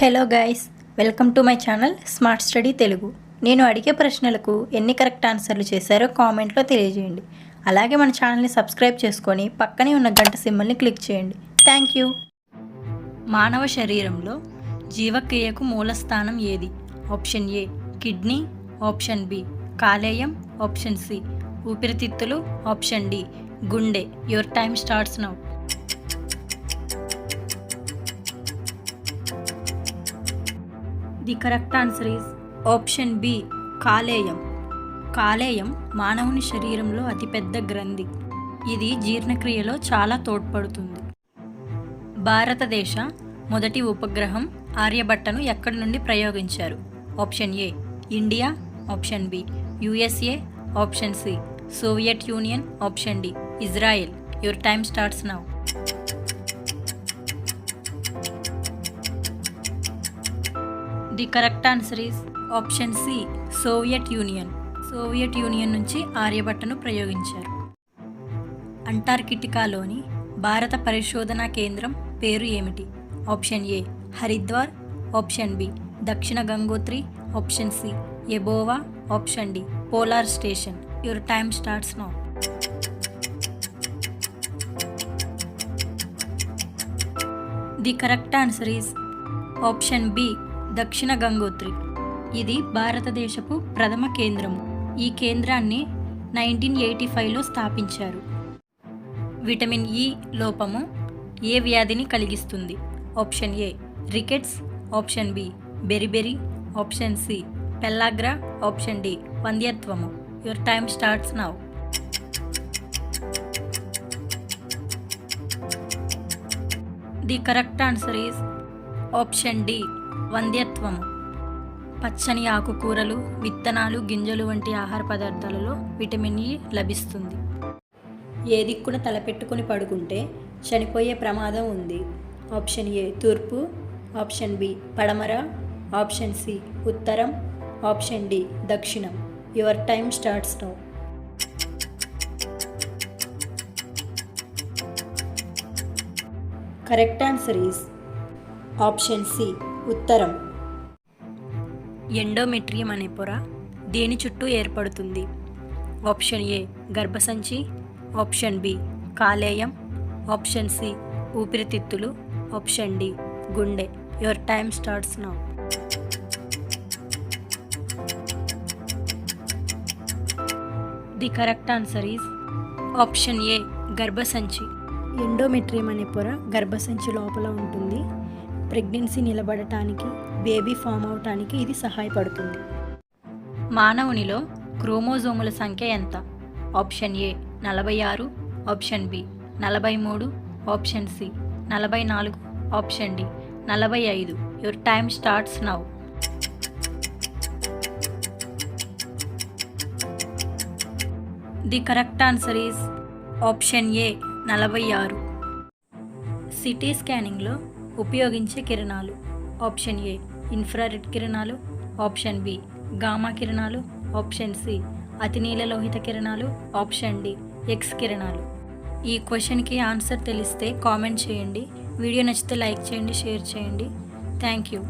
Hello guys, welcome to my channel smart study Telugu. నేను అడిగే ప్రశ్నలకు ఎన్ని కరెక్ట్ ఆన్సర్లు చేశారో కామెంట్లో తెలియజేయండి. అలాగే మన ఛానల్ని సబ్స్క్రైబ్ చేసుకొని పక్కనే ఉన్న గంట సింబల్ని క్లిక్ చేయండి. Thank you. మానవ శరీరంలో జీవక్రియకు మూలస్థానం ఏది? Option A kidney, option B కాలేయం, ఆప్షన్ సి ఊపిరితిత్తులు, ఆప్షన్ డి గుండె. Your time starts now. The correct answer is option B కాలేయం. కాలేయం మానవుని శరీరంలో అతిపెద్ద గ్రంథి. ఇది జీర్ణక్రియలో చాలా తోడ్పడుతుంది. భారతదేశ మొదటి ఉపగ్రహం ఆర్యభట్టను ఎక్కడి నుండి ప్రయోగించారు? Option A India, option B USA, option C Soviet Union, option D Israel. Your time starts now. The correct answer is option C Soviet Union. Soviet Union నుంచి ఆర్యభట్టను ప్రయోగించారు. అంటార్కిటికాలోని భారత పరిశోధనా కేంద్రం పేరు ఏమిటి? Option A Haridwar, option B Dakshin Gangotri, option C ఎబోవా, option D polar station. Your time starts now. The correct answer is option B Dakshin Gangotri. ఇది భారతదేశపు ప్రథమ కేంద్రము. ఈ కేంద్రాన్ని 1985లో స్థాపించారు. విటమిన్ ఇ లోపము ఏ వ్యాధిని కలిగిస్తుంది? Option A rickets, option B beriberi, option C pellagra, option D వంధ్యత్వము. Your time starts now. The correct answer is option D వంధ్యత్వము. పచ్చని ఆకుకూరలు, విత్తనాలు, గింజలు వంటి ఆహార పదార్థాలలో విటమిన్ ఇ లభిస్తుంది. ఏ దిక్కున తలపెట్టుకుని పడుకుంటే చనిపోయే ప్రమాదం ఉంది? ఆప్షన్ ఏ తూర్పు, ఆప్షన్ బి పడమర, ఆప్షన్ సి ఉత్తరం, ఆప్షన్ డి దక్షిణం. Your time starts now. Correct answer is option C ఉత్తరం. ఎండోమెట్రియం అనే పొర దేని చుట్టూ ఏర్పడుతుంది? ఆప్షన్ ఏ గర్భసంచి, ఆప్షన్ బి కాలేయం, ఆప్షన్ సి ఊపిరితిత్తులు, ఆప్షన్ డి గుండె. Your time starts now. The correct answer is option A గర్భసంచి. ఎండోమెట్రియం అనే పొర గర్భసంచి లోపల ఉంటుంది. ప్రెగ్నెన్సీ నిలబడటానికి, బేబీ ఫామ్ అవటానికి ఇది సహాయపడుతుంది. మానవునిలో క్రోమోజోముల సంఖ్య ఎంత? Option A 46, option B 43, option C 44, option D 45. Your time starts now. The correct answer is option A 46. CT స్కానింగ్లో ఉపయోగించే కిరణాలు? ఆప్షన్ ఏ ఇన్ఫ్రారెడ్ కిరణాలు, ఆప్షన్ బి గామా కిరణాలు, ఆప్షన్ సి అతినీలలోహిత కిరణాలు, ఆప్షన్ డి ఎక్స్ కిరణాలు. ఈ క్వశ్చన్కి ఆన్సర్ తెలిస్తే కామెంట్ చేయండి. వీడియో నచ్చితే లైక్ చేయండి, షేర్ చేయండి. Thank you.